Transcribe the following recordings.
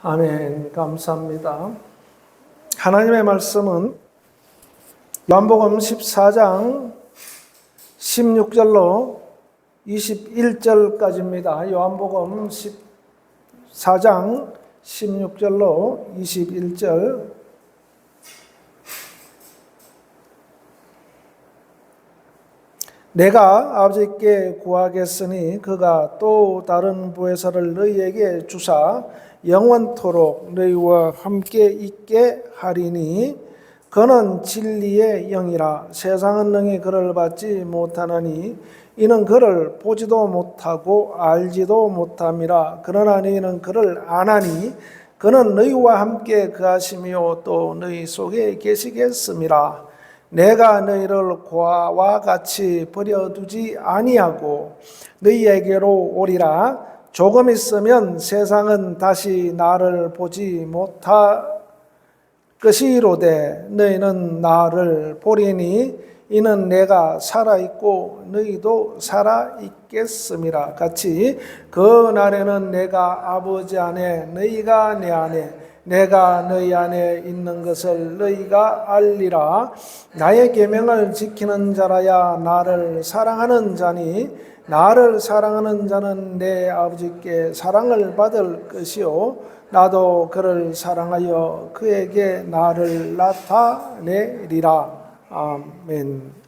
아멘. 감사합니다. 하나님의 말씀은 요한복음 14장 16절로 21절까지입니다. 요한복음 14장 16절로 21절. 내가 아버지께 구하겠으니 그가 또 다른 보혜사를 너희에게 주사 영원토록 너희와 함께 있게 하리니 그는 진리의 영이라. 세상은 능히 그를 받지 못하나니 이는 그를 보지도 못하고 알지도 못함이라. 그러나 너희는 그를 아나니 그는 너희와 함께 거하시며 또 너희 속에 계시겠음이라. 내가 너희를 고아와 같이 버려두지 아니하고 너희에게로 오리라. 조금 있으면 세상은 다시 나를 보지 못할 것이로되 너희는 나를 보리니 이는 내가 살아있고 너희도 살아있겠음이라. 같이 그 날에는 내가 아버지 안에 너희가 내 안에 내가 너희 안에 있는 것을 너희가 알리라. 나의 계명을 지키는 자라야 나를 사랑하는 자니 나를 사랑하는 자는 내 아버지께 사랑을 받을 것이요 나도 그를 사랑하여 그에게 나를 나타내리라. 아멘.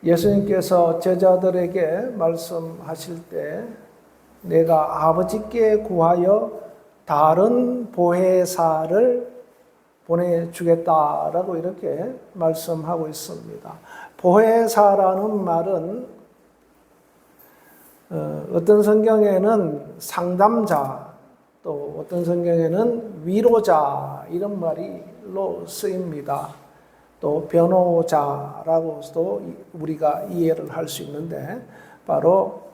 예수님께서 제자들에게 말씀하실 때 내가 아버지께 구하여 다른 보혜사를 보내주겠다라고 이렇게 말씀하고 있습니다. 보혜사라는 말은 어떤 성경에는 상담자, 또 어떤 성경에는 위로자 이런 말로 쓰입니다. 또 변호자라고도 우리가 이해를 할 수 있는데 바로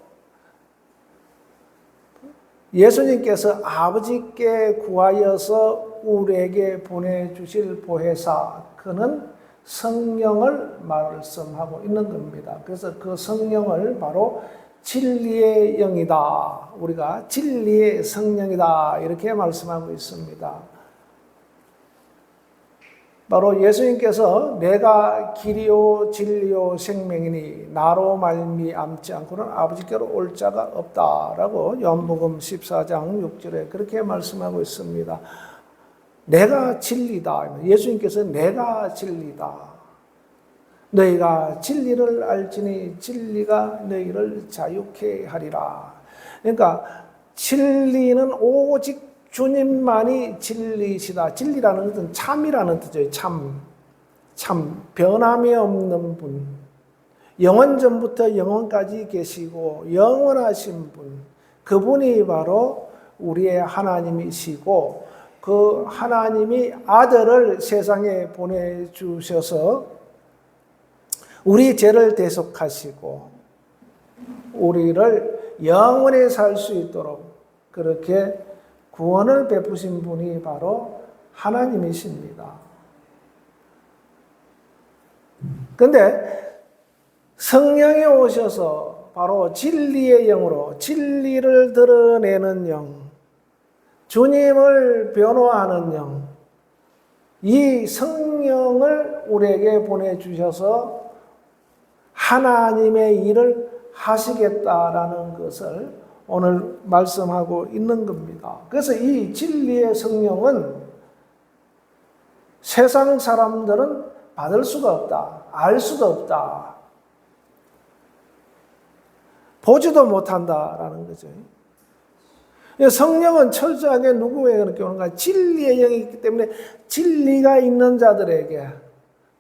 예수님께서 아버지께 구하여서 우리에게 보내주실 보혜사, 그는 성령을 말씀하고 있는 겁니다. 그래서 그 성령을 바로 진리의 영이다, 우리가 진리의 성령이다 이렇게 말씀하고 있습니다. 바로 예수님께서 내가 길이요 진리요 생명이니 나로 말미암지 않고는 아버지께로 올 자가 없다라고 요한복음 14장 6절에 그렇게 말씀하고 있습니다. 내가 진리다. 예수님께서 내가 진리다. 너희가 진리를 알지니 진리가 너희를 자유케 하리라. 그러니까 진리는 오직 주님만이 진리시다. 진리라는 것은 참이라는 뜻이에요. 참 변함이 없는 분, 영원 전부터 영원까지 계시고 영원하신 분, 그분이 바로 우리의 하나님이시고 그 하나님이 아들을 세상에 보내주셔서 우리 죄를 대속하시고 우리를 영원히 살 수 있도록 그렇게 구원을 베푸신 분이 바로 하나님이십니다. 그런데 성령이 오셔서 바로 진리의 영으로 진리를 드러내는 영, 주님을 변호하는 영, 이 성령을 우리에게 보내주셔서 하나님의 일을 하시겠다라는 것을 오늘 말씀하고 있는 겁니다. 그래서 이 진리의 성령은 세상 사람들은 받을 수가 없다, 알 수가 없다, 보지도 못한다라는 거죠. 성령은 철저하게 누구에게 그렇게 오는가? 진리의 영이 있기 때문에 진리가 있는 자들에게,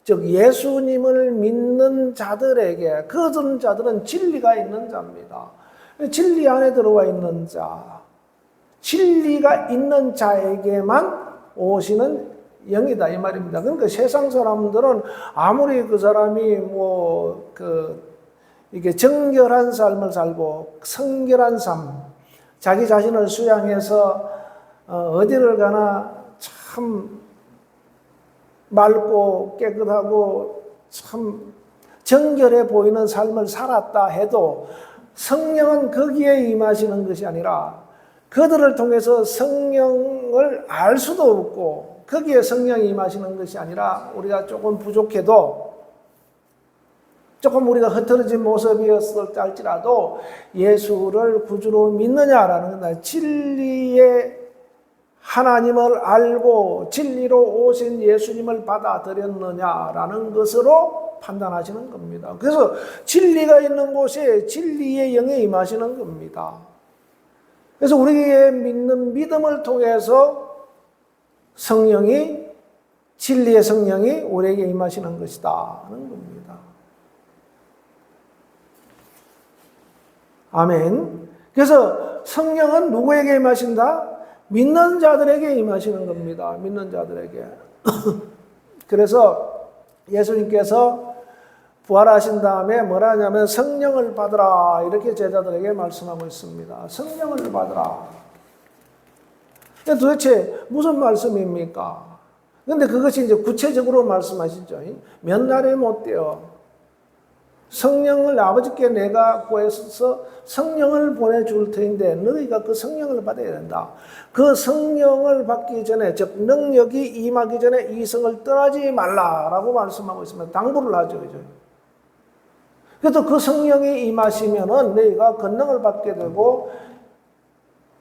즉 예수님을 믿는 자들에게, 그런 자들은 진리가 있는 자입니다. 진리 안에 들어와 있는 자, 진리가 있는 자에게만 오시는 영이다 이 말입니다. 그러니까 세상 사람들은 아무리 그 사람이 이게 정결한 삶을 살고 성결한 삶, 자기 자신을 수양해서 어디를 가나 참 맑고 깨끗하고 참 정결해 보이는 삶을 살았다 해도 성령은 거기에 임하시는 것이 아니라 그들을 통해서 성령을 알 수도 없고 거기에 성령이 임하시는 것이 아니라 우리가 조금 부족해도 조금 우리가 흐트러진 모습이었을지라도 예수를 구주로 믿느냐라는 건 진리의 하나님을 알고 진리로 오신 예수님을 받아들였느냐라는 것으로 판단하시는 겁니다. 그래서 진리가 있는 곳에 진리의 영이 임하시는 겁니다. 그래서 우리의 믿는 믿음을 통해서 성령이 진리의 성령이 우리에게 임하시는 것이다 하는 겁니다. 아멘. 그래서 성령은 누구에게 임하신다? 믿는 자들에게 임하시는 겁니다. 믿는 자들에게. 그래서 예수님께서 부활하신 다음에 뭐라 하냐면 성령을 받으라 이렇게 제자들에게 말씀하고 있습니다. 성령을 받으라. 도대체 무슨 말씀입니까? 그런데 그것이 이제 구체적으로 말씀하시죠. 몇 날에 못 돼요. 성령을 아버지께 내가 구해서 성령을 보내줄 터인데 너희가 그 성령을 받아야 된다. 그 성령을 받기 전에 즉 능력이 임하기 전에 이 성을 떠나지 말라라고 말씀하고 있습니다. 당부를 하죠. 그죠? 그래도 그 성령이 임하시면은 너희가 권능을 받게 되고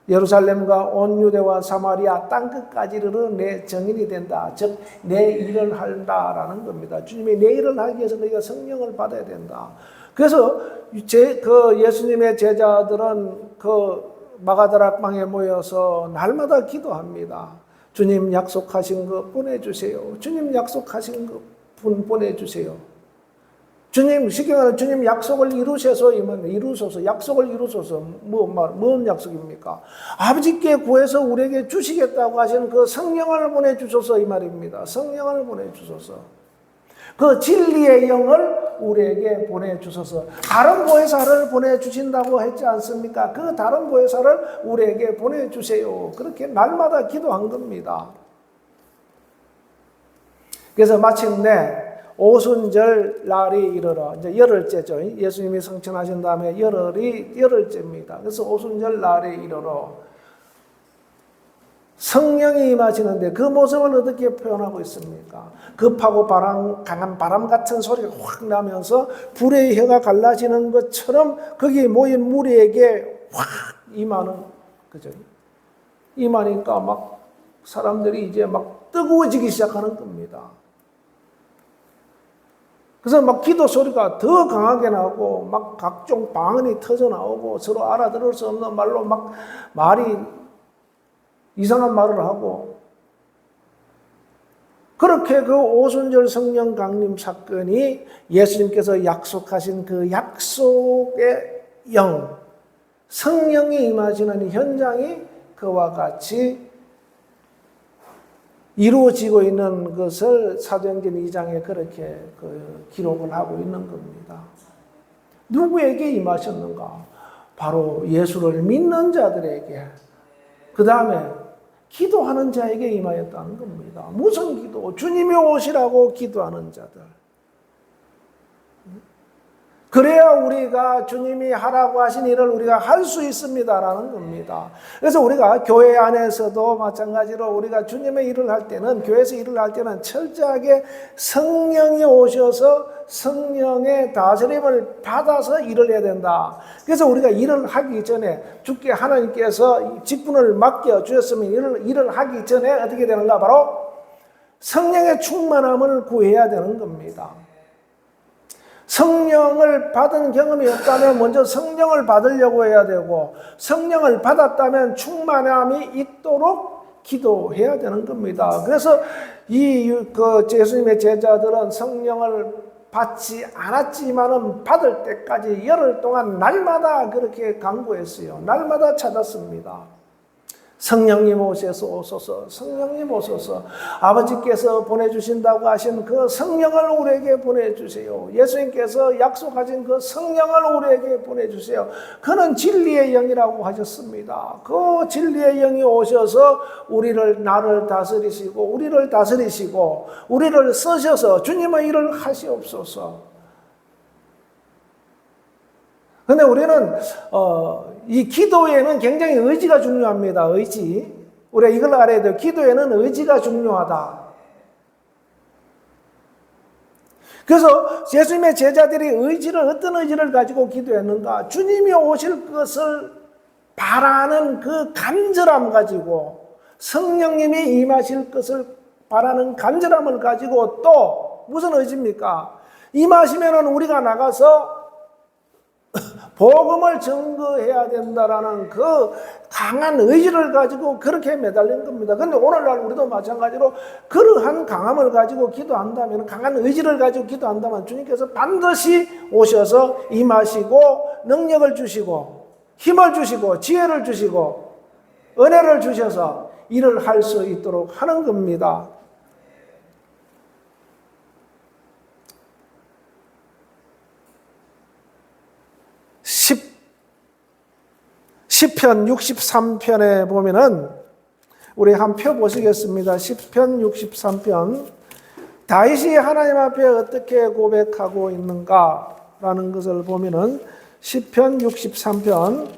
예루살렘과 온 유대와 사마리아 땅끝까지 이르러 내 증인이 된다. 즉 내 일을 한다라는 겁니다. 주님이 내 일을 하기 위해서 너희가 성령을 받아야 된다. 그래서 예수님의 제자들은 그 마가다락방에 모여서 날마다 기도합니다. 주님 약속하신 것 보내주세요. 주님 약속하신 것 보내주세요. 주님, 쉽게 말하면 주님 약속을 이루셔서 이루소서, 약속을 이루소서. 뭔 약속입니까? 아버지께 구해서 우리에게 주시겠다고 하시는 그 성령을 보내주소서 이 말입니다. 성령을 보내주소서. 그 진리의 영을 우리에게 보내주소서. 다른 보혜사를 보내주신다고 했지 않습니까? 그 다른 보혜사를 우리에게 보내주세요. 그렇게 날마다 기도한 겁니다. 그래서 마침내 오순절 날이 이르러 이제 열흘째죠. 예수님이 성천하신 다음에 열흘째입니다. 그래서 오순절 날이 이르러 성령이 임하시는데 그 모습을 어떻게 표현하고 있습니까? 급하고 강한 바람 같은 소리가 확 나면서 불의 혀가 갈라지는 것처럼 거기에 모인 무리에게 확 임하는 그죠? 임하니까 막 사람들이 이제 막 뜨거워지기 시작하는 겁니다. 그래서 막 기도 소리가 더 강하게 나오고 막 각종 방언이 터져 나오고 서로 알아들을 수 없는 말로 막 말이 이상한 말을 하고 그렇게 그 오순절 성령 강림 사건이 예수님께서 약속하신 그 약속의 영 성령이 임하시는 현장이 그와 같이 이루어지고 있는 것을 사도행전 2장에 그렇게 기록을 하고 있는 겁니다. 누구에게 임하셨는가? 바로 예수를 믿는 자들에게, 그 다음에 기도하는 자에게 임하였다는 겁니다. 무슨 기도? 주님이 오시라고 기도하는 자들. 그래야 우리가 주님이 하라고 하신 일을 우리가 할 수 있습니다라는 겁니다. 그래서 우리가 교회 안에서도 마찬가지로 우리가 주님의 일을 할 때는, 교회에서 일을 할 때는 철저하게 성령이 오셔서 성령의 다스림을 받아서 일을 해야 된다. 그래서 우리가 일을 하기 전에 주께 하나님께서 직분을 맡겨 주셨으면 일을 하기 전에 어떻게 되는가? 바로 성령의 충만함을 구해야 되는 겁니다. 성령을 받은 경험이 없다면 먼저 성령을 받으려고 해야 되고, 성령을 받았다면 충만함이 있도록 기도해야 되는 겁니다. 그래서 예수님의 제자들은 성령을 받지 않았지만은 받을 때까지 열흘 동안 날마다 그렇게 간구했어요. 날마다 찾았습니다. 성령님 오소서, 성령님 오소서. 아버지께서 보내주신다고 하신 그 성령을 우리에게 보내주세요. 예수님께서 약속하신 그 성령을 우리에게 보내주세요. 그는 진리의 영이라고 하셨습니다. 그 진리의 영이 오셔서 나를 다스리시고 우리를 쓰셔서 주님의 일을 하시옵소서. 근데 우리는 이 기도에는 굉장히 의지가 중요합니다. 의지. 우리가 이걸 알아야 돼요. 기도에는 의지가 중요하다. 그래서 예수님의 제자들이 어떤 의지를 가지고 기도했는가? 주님이 오실 것을 바라는 그 간절함 가지고, 성령님이 임하실 것을 바라는 간절함을 가지고, 또 무슨 의지입니까? 임하시면은 우리가 나가서 복음을 증거해야 된다라는 그 강한 의지를 가지고 그렇게 매달린 겁니다. 그런데 오늘날 우리도 마찬가지로 그러한 강함을 가지고 기도한다면, 강한 의지를 가지고 기도한다면 주님께서 반드시 오셔서 임하시고 능력을 주시고 힘을 주시고 지혜를 주시고 은혜를 주셔서 일을 할 수 있도록 하는 겁니다. 시편 63편에 보면은 우리 한 표 보시겠습니다. 시편 63편. 다윗이 하나님 앞에 어떻게 고백하고 있는가라는 것을 보면은 시편 63편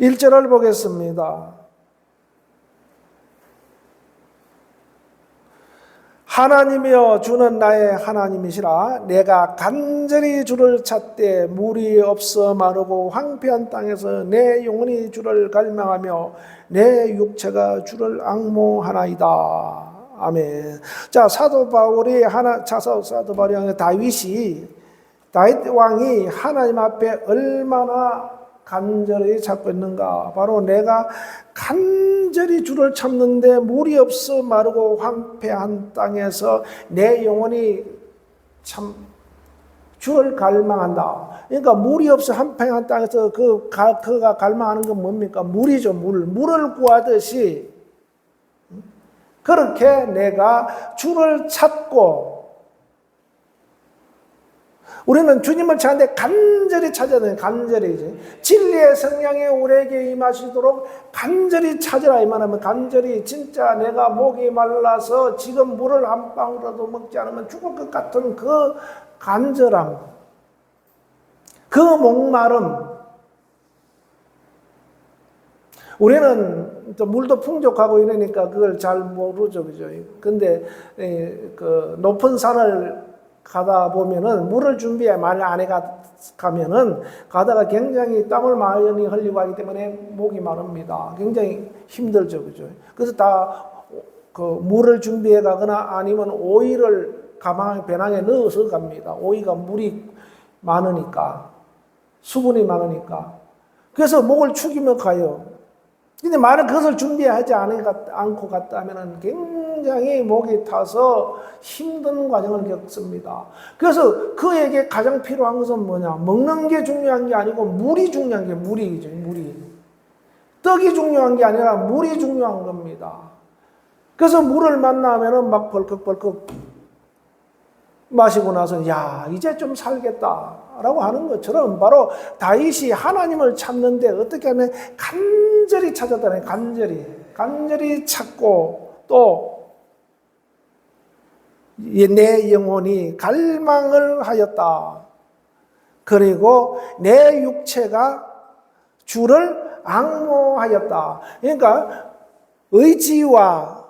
1절을 보겠습니다. 하나님이여 주는 나의 하나님이시라. 내가 간절히 주를 찾되 물이 없어 마르고 황폐한 땅에서 내 영혼이 주를 갈망하며 내 육체가 주를 앙모하나이다. 아멘. 자, 사도 바울이 다윗 왕이 하나님 앞에 얼마나 간절히 찾고 있는가? 바로 내가 간절히 주를 찾는데 물이 없어 마르고 황폐한 땅에서 내 영혼이 참 주를 갈망한다. 그러니까 물이 없어 황폐한 땅에서 그가 갈망하는 건 뭡니까? 물이죠. 물을 구하듯이 그렇게 내가 주를 찾고, 우리는 주님을 찾는데 간절히 찾아야 돼요. 간절히. 진리의 성령이 우리에게 임하시도록 간절히 찾으라. 이 말하면 간절히, 진짜 내가 목이 말라서 지금 물을 한 방울이라도 먹지 않으면 죽을 것 같은 그 간절함, 그 목마름. 우리는 또 물도 풍족하고 이러니까 그걸 잘 모르죠. 그죠? 근데 그 높은 산을 가다 보면은 물을 준비해 많이 안에 가면은 가다가 굉장히 땀을 많이 흘리고 하기 때문에 목이 마릅니다. 굉장히 힘들죠, 그죠? 그래서 다 그 물을 준비해 가거나 아니면 오이를 배낭에 넣어서 갑니다. 오이가 물이 많으니까, 수분이 많으니까. 그래서 목을 축이며 가요. 근데 만약 그것을 준비하지 않고 갔다 하면 굉장히 목이 타서 힘든 과정을 겪습니다. 그래서 그에게 가장 필요한 것은 뭐냐? 먹는 게 중요한 게 아니고 물이 중요한 게 물이죠. 떡이 중요한 게 아니라 물이 중요한 겁니다. 그래서 물을 만나면은 막 벌컥벌컥 마시고 나서 이제 좀 살겠다라고 하는 것처럼 바로 다윗이 하나님을 찾는데 어떻게 하면 간절히 찾았다네. 간절히 찾고 또 내 영혼이 갈망을 하였다. 그리고 내 육체가 주를 앙모하였다. 그러니까 의지와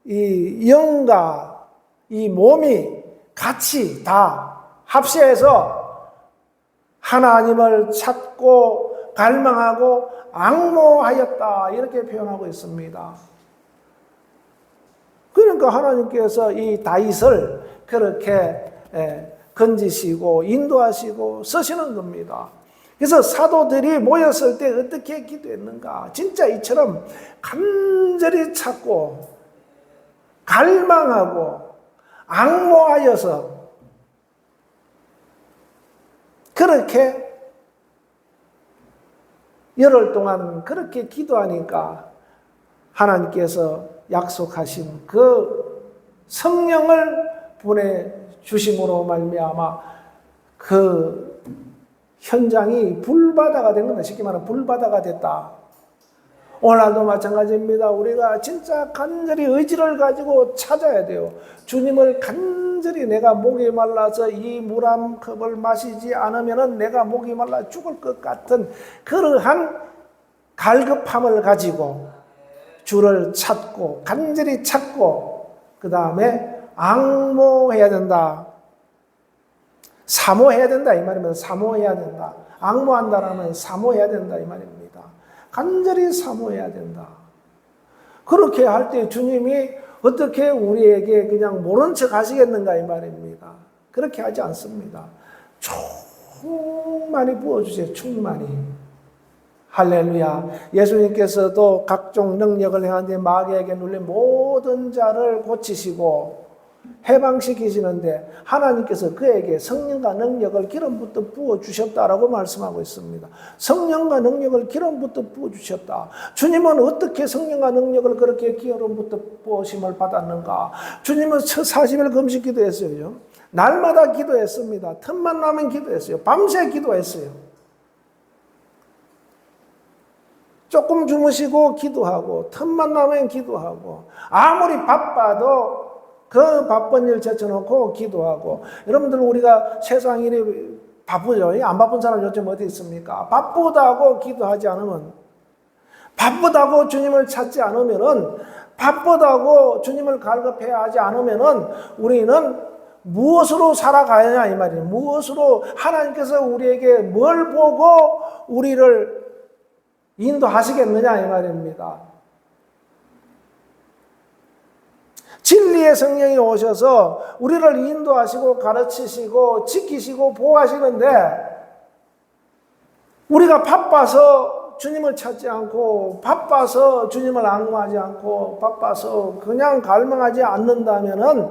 이 영과 이 몸이 같이 다 합세해서 하나님을 찾고 갈망하고 앙모하였다. 이렇게 표현하고 있습니다. 그러니까 하나님께서 이 다윗을 그렇게 건지시고 인도하시고 쓰시는 겁니다. 그래서 사도들이 모였을 때 어떻게 기도했는가? 진짜 이처럼 간절히 찾고 갈망하고 앙모하여서 그렇게 열흘 동안 그렇게 기도하니까 하나님께서 약속하신 그 성령을 보내주심으로 말미암아 그 현장이 불바다가 된 겁니다. 쉽게 말하면 불바다가 됐다. 오늘날도 마찬가지입니다. 우리가 진짜 간절히 의지를 가지고 찾아야 돼요. 주님을 간절히 내가 목이 말라서 이 물 한 컵을 마시지 않으면 내가 목이 말라 죽을 것 같은 그러한 갈급함을 가지고 주를 찾고 간절히 찾고 그 다음에 앙모해야 된다. 사모해야 된다 이 말입니다. 사모해야 된다. 앙모한다라면 사모해야 된다 이 말입니다. 간절히 사모해야 된다. 그렇게 할 때 주님이 어떻게 우리에게 그냥 모른 척 하시겠는가 이 말입니다. 그렇게 하지 않습니다. 충만히 부어주세요. 충만히. 할렐루야. 예수님께서도 각종 능력을 행하는데 마귀에게 눌린 모든 자를 고치시고 해방시키시는데 하나님께서 그에게 성령과 능력을 기름부터 부어주셨다라고 말씀하고 있습니다. 성령과 능력을 기름부터 부어주셨다. 주님은 어떻게 성령과 능력을 그렇게 기름부터 부어심을 받았는가? 주님은 40일 금식 기도했어요. 날마다 기도했습니다. 틈만 나면 기도했어요. 밤새 기도했어요. 조금 주무시고 기도하고 틈만 나면 기도하고 아무리 바빠도 그 바쁜 일 제쳐놓고 기도하고. 여러분들 우리가 세상 일이 바쁘죠. 안 바쁜 사람 요즘 어디 있습니까? 바쁘다고 기도하지 않으면, 바쁘다고 주님을 찾지 않으면은, 바쁘다고 주님을 갈급해야 하지 않으면은 우리는 무엇으로 살아가느냐 이 말이에요. 무엇으로 하나님께서 우리에게 뭘 보고 우리를 인도하시겠느냐 이 말입니다. 진리의 성령이 오셔서 우리를 인도하시고 가르치시고 지키시고 보호하시는데 우리가 바빠서 주님을 찾지 않고 바빠서 주님을 앙모하지 않고 바빠서 그냥 갈망하지 않는다면은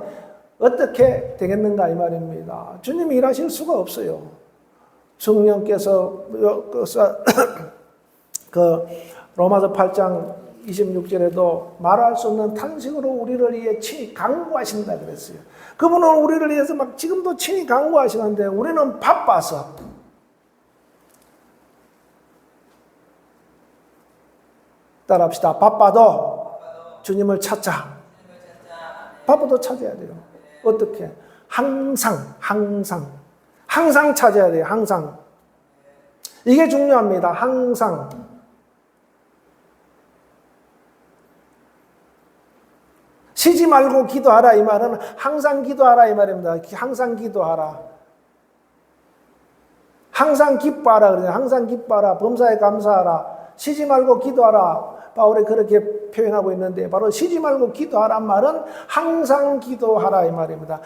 어떻게 되겠는가 이 말입니다. 주님이 일하실 수가 없어요. 성령께서 그 로마서 8장 26절에도 말할 수 없는 탄식으로 우리를 위해 친히 강구하신다 그랬어요. 그분은 우리를 위해서 막 지금도 친히 강구하시는데 우리는 바빠서 따라합시다. 바빠도 주님을 찾자. 바빠도 찾아야 돼요. 어떻게? 항상 찾아야 돼요. 항상. 이게 중요합니다. 항상. 쉬지 말고 기도하라 이 말은 항상 기도하라 이 말입니다. 항상 기도하라. 항상 기뻐하라 그러죠. 항상 기뻐하라. 범사에 감사하라. 쉬지 말고 기도하라. 바울이 그렇게 표현하고 있는데 바로 쉬지 말고 기도하란 말은 항상 기도하라 이 말입니다.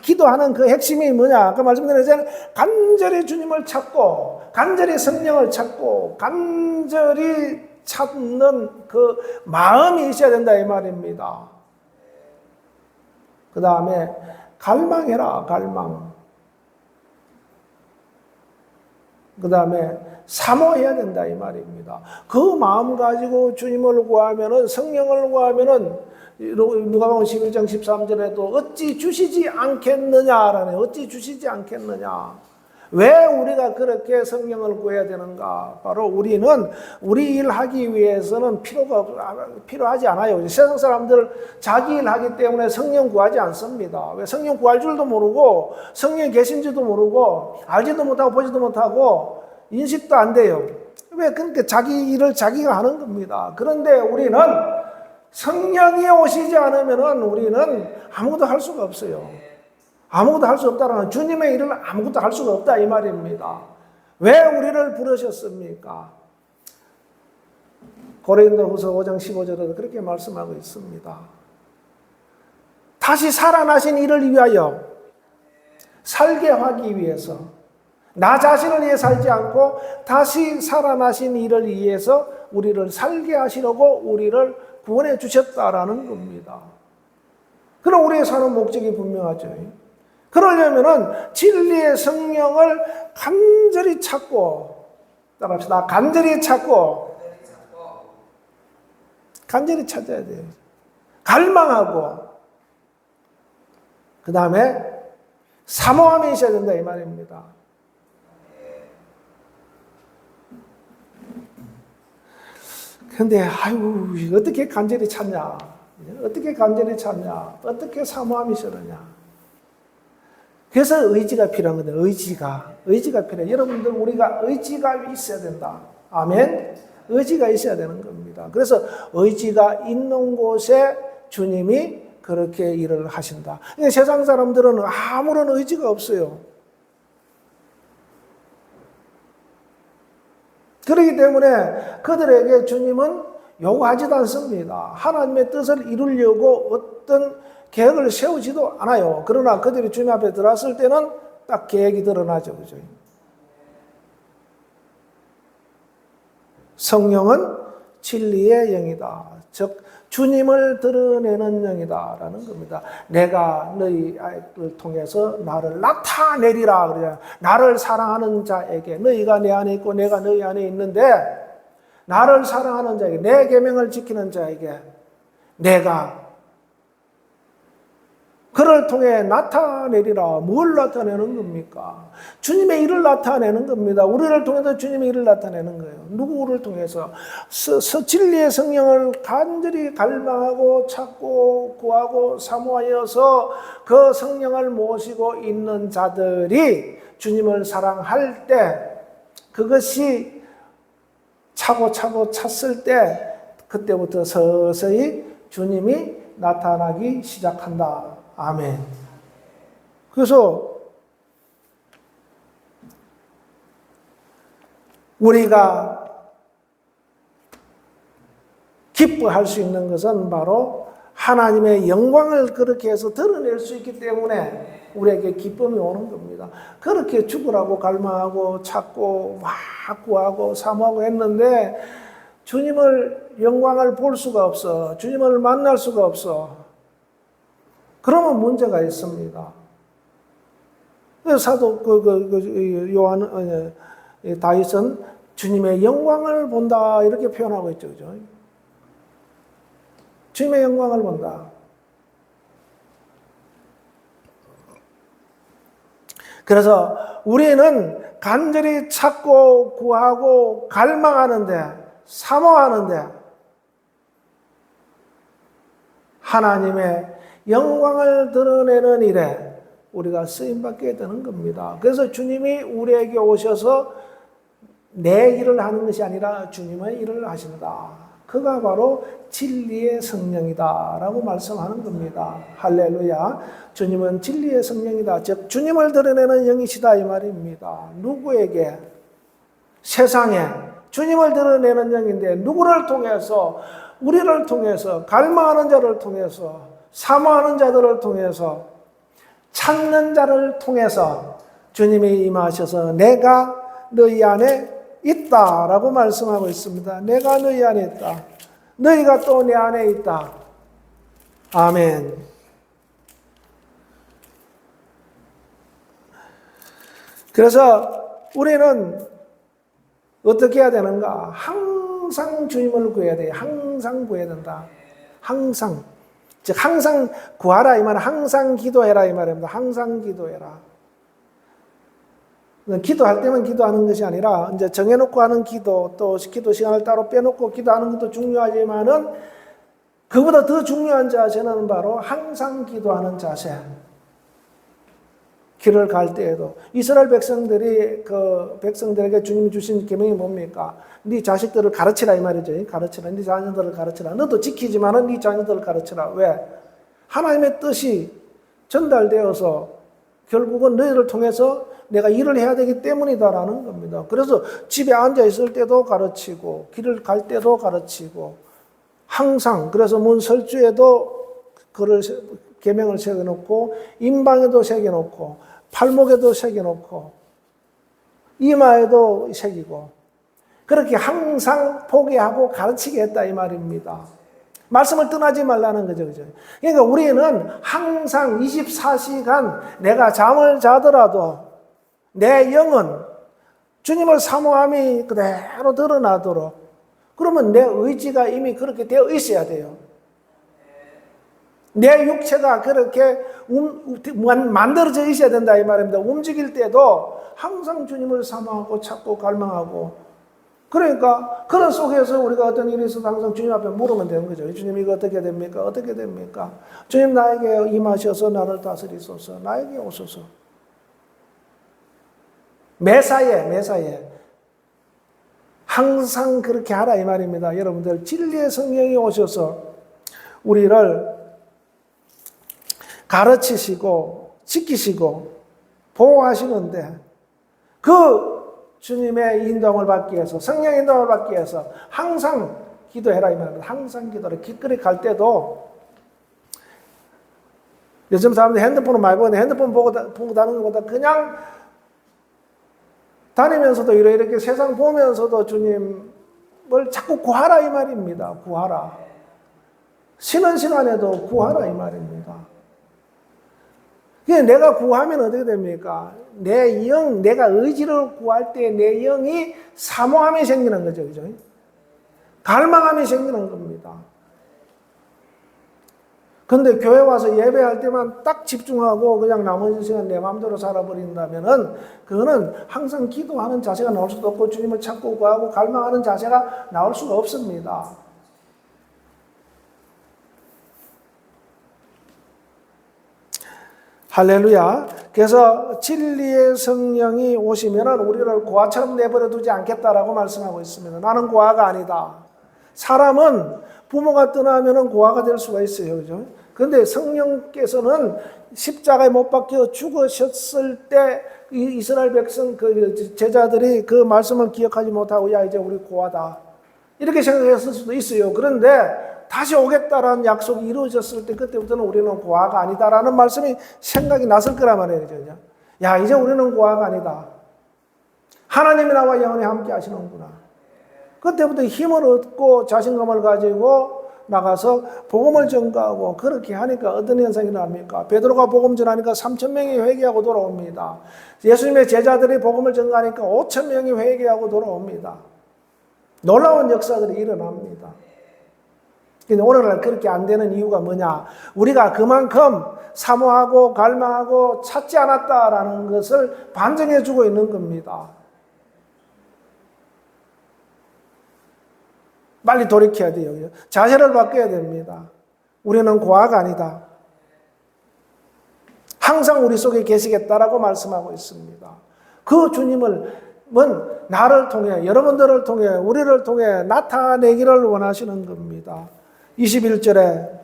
기도하는 그 핵심이 뭐냐? 아까 말씀드렸잖아요. 간절히 주님을 찾고 간절히 성령을 찾고 간절히 찾는 그 마음이 있어야 된다 이 말입니다. 그 다음에 갈망해라. 갈망. 그 다음에 사모해야 된다 이 말입니다. 그 마음 가지고 주님을 구하면은 성령을 구하면은 누가복음 11장 13절에도 어찌 주시지 않겠느냐라네. 어찌 주시지 않겠느냐. 왜 우리가 그렇게 성령을 구해야 되는가? 바로 우리는 우리 일 하기 위해서는 필요하지 않아요. 세상 사람들 자기 일 하기 때문에 성령 구하지 않습니다. 왜 성령 구할 줄도 모르고 성령이 계신지도 모르고 알지도 못하고 보지도 못하고 인식도 안 돼요. 왜? 그러니까 자기 일을 자기가 하는 겁니다. 그런데 우리는 성령이 오시지 않으면 우리는 아무것도 할 수가 없어요. 아무것도 할 수 없다라는 주님의 일을 아무것도 할 수가 없다 이 말입니다. 왜 우리를 부르셨습니까? 고린도후서 5장 15절에도 그렇게 말씀하고 있습니다. 다시 살아나신 이를 위하여 살게 하기 위해서 나 자신을 위해 살지 않고 다시 살아나신 이를 위해서 우리를 살게 하시려고 우리를 구원해 주셨다라는 겁니다. 그럼 우리의 사는 목적이 분명하죠. 그러려면은 진리의 성령을 간절히 찾고, 따라합시다. 간절히 찾고, 간절히 찾아야 돼요. 갈망하고, 그 다음에 사모함이 있어야 된다 이 말입니다. 근데 아유, 어떻게 간절히 찾냐? 어떻게 간절히 찾냐? 어떻게 사모함이 있어야 되냐? 그래서 의지가 필요한 건데, 의지가 필요해요. 여러분들, 우리가 의지가 있어야 된다. 아멘? 의지가 있어야 되는 겁니다. 그래서 의지가 있는 곳에 주님이 그렇게 일을 하신다. 그러니까 세상 사람들은 아무런 의지가 없어요. 그렇기 때문에 그들에게 주님은 요구하지도 않습니다. 하나님의 뜻을 이루려고 어떤 계획을 세우지도 않아요. 그러나 그들이 주님 앞에 들어왔을 때는 딱 계획이 드러나죠. 그죠? 성령은 진리의 영이다. 즉 주님을 드러내는 영이다라는 겁니다. 내가 너희를 통해서 나를 나타내리라 그래요. 나를 사랑하는 자에게, 너희가 내 안에 있고 내가 너희 안에 있는데 나를 사랑하는 자에게, 내 계명을 지키는 자에게 내가 그를 통해 나타내리라. 뭘 나타내는 겁니까? 주님의 일을 나타내는 겁니다. 우리를 통해서 주님의 일을 나타내는 거예요. 누구를 통해서? 진리의 성령을 간절히 갈망하고 찾고 구하고 사모하여서 그 성령을 모시고 있는 자들이 주님을 사랑할 때, 그것이 차고 찼을 때 그때부터 서서히 주님이 나타나기 시작한다. 아멘. 그래서 우리가 기뻐할 수 있는 것은 바로 하나님의 영광을 그렇게 해서 드러낼 수 있기 때문에 우리에게 기쁨이 오는 겁니다. 그렇게 죽으라고 갈망하고 찾고 막 구하고 사모하고 했는데 주님을, 영광을 볼 수가 없어. 주님을 만날 수가 없어. 그러면 문제가 있습니다. 사도 다윗은 주님의 영광을 본다 이렇게 표현하고 있죠, 그죠? 주님의 영광을 본다. 그래서 우리는 간절히 찾고 구하고 갈망하는데, 사모하는데 하나님의 영광을 드러내는 일에 우리가 쓰임받게 되는 겁니다. 그래서 주님이 우리에게 오셔서 내 일을 하는 것이 아니라 주님의 일을 하신다. 그가 바로 진리의 성령이다 라고 말씀하는 겁니다. 할렐루야. 주님은 진리의 성령이다. 즉 주님을 드러내는 영이시다 이 말입니다. 누구에게? 세상에 주님을 드러내는 영인데 누구를 통해서? 우리를 통해서, 갈망하는 자를 통해서, 사모하는 자들을 통해서, 찾는 자를 통해서 주님이 임하셔서 내가 너희 안에 있다라고 말씀하고 있습니다. 내가 너희 안에 있다. 너희가 또 내 안에 있다. 아멘. 그래서 우리는 어떻게 해야 되는가? 항상 주님을 구해야 돼요. 항상 구해야 된다. 항상. 즉 항상 구하라 이 말은 항상 기도해라 이 말입니다. 항상 기도해라. 기도할 때만 기도하는 것이 아니라 이제 정해놓고 하는 기도, 또 기도 시간을 따로 빼놓고 기도하는 것도 중요하지만은 그보다 더 중요한 자세는 바로 항상 기도하는 자세. 길을 갈 때에도 이스라엘 백성들이 그 백성들에게 주님이 주신 계명이 뭡니까? 네 자식들을 가르치라 이 말이죠. 가르치라. 네 자녀들을 가르치라. 너도 지키지만은 네 자녀들을 가르치라. 왜? 하나님의 뜻이 전달되어서 결국은 너희를 통해서 내가 일을 해야 되기 때문이다라는 겁니다. 그래서 집에 앉아 있을 때도 가르치고 길을 갈 때도 가르치고 항상 그래서 문 설주에도 그를 계명을 새겨놓고 임방에도 새겨놓고 팔목에도 새겨놓고 이마에도 새기고 그렇게 항상 포기하고 가르치게 했다 이 말입니다. 말씀을 떠나지 말라는 거죠. 그죠? 그러니까 우리는 항상 24시간 내가 잠을 자더라도 내 영은 주님을 사모함이 그대로 드러나도록, 그러면 내 의지가 이미 그렇게 되어 있어야 돼요. 내 육체가 그렇게 만들어져 있어야 된다 이 말입니다. 움직일 때도 항상 주님을 사모하고 찾고 갈망하고, 그러니까 그런 속에서 우리가 어떤 일이 있어도 항상 주님 앞에 물으면 되는 거죠. 주님 이거 어떻게 됩니까? 어떻게 됩니까? 주님 나에게 임하셔서 나를 다스리소서. 나에게 오소서. 매사에 항상 그렇게 하라 이 말입니다. 여러분들 진리의 성령이 오셔서 우리를 가르치시고 지키시고 보호하시는데, 그 주님의 인도를 받기 위해서, 성령의 인도를 받기 위해서 항상 기도해라 이 말입니다. 항상 기도를. 길거리 갈 때도, 요즘 사람들이 핸드폰을 많이 보는데 핸드폰 보고 다니는 것보다 그냥 다니면서도 이렇게 세상 보면서도 주님을 자꾸 구하라 이 말입니다. 구하라. 쉬는 시간에도 구하라 이 말입니다. 내가 구하면 어떻게 됩니까? 내 영, 내가 의지를 구할 때 내 영이 사모함이 생기는 거죠. 그죠? 갈망함이 생기는 겁니다. 근데 교회 와서 예배할 때만 딱 집중하고 그냥 나머지 시간 내 마음대로 살아버린다면은, 그거는 항상 기도하는 자세가 나올 수도 없고 주님을 찾고 구하고 갈망하는 자세가 나올 수가 없습니다. 할렐루야. 그래서 진리의 성령이 오시면 우리를 고아처럼 내버려 두지 않겠다라고 말씀하고 있습니다. 나는 고아가 아니다. 사람은 부모가 떠나면 고아가 될 수가 있어요. 그죠? 그런데 성령께서는 십자가에 못 박혀 죽으셨을 때 이스라엘 백성 그 제자들이 그 말씀을 기억하지 못하고, 야 이제 우리 고아다 이렇게 생각했을 수도 있어요. 그런데 다시 오겠다라는 약속이 이루어졌을 때 그때부터는 우리는 고아가 아니다라는 말씀이 생각이 났을 거란 말이에요. 야 이제 우리는 고아가 아니다. 하나님이 나와 영원히 함께 하시는구나. 그때부터 힘을 얻고 자신감을 가지고 나가서 복음을 전가하고, 그렇게 하니까 어떤 현상이 납니까? 베드로가 복음 전하니까 3,000명이 회개하고 돌아옵니다. 예수님의 제자들이 복음을 전가하니까 5,000명이 회개하고 돌아옵니다. 놀라운 역사들이 일어납니다. 근데 오늘날 그렇게 안 되는 이유가 뭐냐? 우리가 그만큼 사모하고 갈망하고 찾지 않았다라는 것을 반증해 주고 있는 겁니다. 빨리 돌이켜야 돼요. 자세를 바꿔야 됩니다. 우리는 고아가 아니다. 항상 우리 속에 계시겠다라고 말씀하고 있습니다. 그 주님은 나를 통해, 여러분들을 통해, 우리를 통해 나타내기를 원하시는 겁니다. 21절에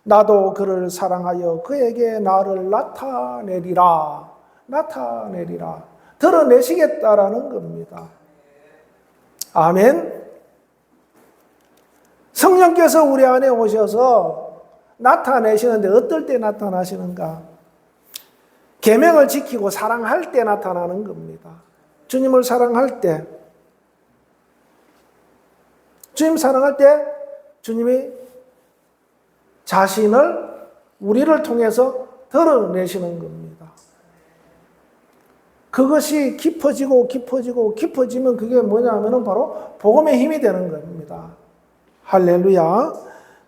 나도 그를 사랑하여 그에게 나를 나타내리라. 드러내시겠다라는 겁니다. 아멘. 성령께서 우리 안에 오셔서 나타내시는데 어떨 때 나타나시는가? 계명을 지키고 사랑할 때 나타나는 겁니다. 주님을 사랑할 때, 주님 사랑할 때 주님이 자신을 우리를 통해서 드러내시는 겁니다. 그것이 깊어지면 그게 뭐냐면 바로 복음의 힘이 되는 겁니다. 할렐루야.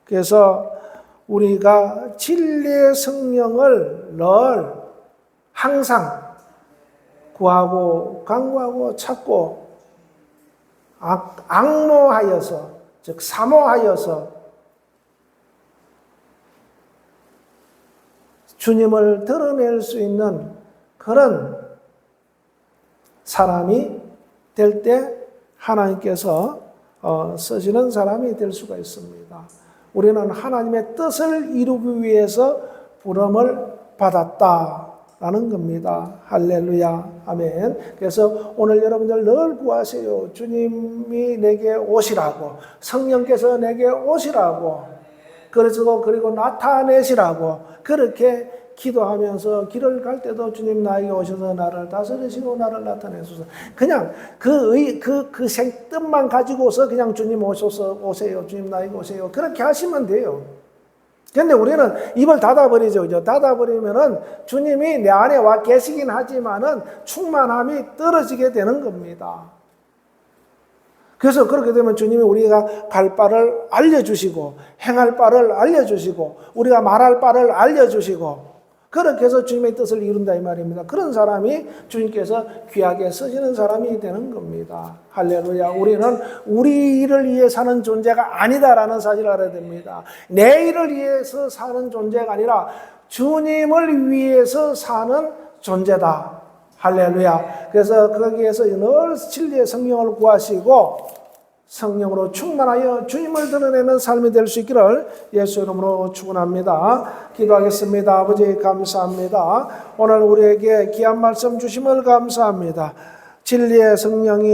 그래서 우리가 진리의 성령을 늘 항상 구하고 간구하고 찾고 앙모하여서, 즉 사모하여서 주님을 드러낼 수 있는 그런 사람이 될 때 하나님께서 쓰시는 사람이 될 수가 있습니다. 우리는 하나님의 뜻을 이루기 위해서 부름을 받았다라는 겁니다. 할렐루야. 아멘. 그래서 오늘 여러분들 늘 구하세요. 주님이 내게 오시라고, 성령께서 내게 오시라고, 그리고 나타내시라고 그렇게 기도하면서 길을 갈 때도 주님 나에게 오셔서 나를 다스리시고 나를 나타내소서. 그냥 그 생뜻만 가지고서 그냥 주님 오세요. 주님 나에게 오세요. 그렇게 하시면 돼요. 근데 우리는 입을 닫아버리죠. 그죠? 닫아버리면은 주님이 내 안에 와 계시긴 하지만은 충만함이 떨어지게 되는 겁니다. 그래서 그렇게 되면 주님이 우리가 갈 바를 알려주시고, 행할 바를 알려주시고, 우리가 말할 바를 알려주시고, 그렇게 해서 주님의 뜻을 이룬다 이 말입니다. 그런 사람이 주님께서 귀하게 쓰시는 사람이 되는 겁니다. 할렐루야. 우리는 우리 일을 위해 사는 존재가 아니다라는 사실을 알아야 됩니다. 내 일을 위해서 사는 존재가 아니라 주님을 위해서 사는 존재다. 할렐루야. 그래서 거기에서 늘 진리의 성령을 구하시고 성령으로 충만하여 주님을 드러내는 삶이 될 수 있기를 예수 이름으로 축원합니다. 기도하겠습니다. 아버지 감사합니다. 오늘 우리에게 귀한 말씀 주심을 감사합니다. 진리의 성령이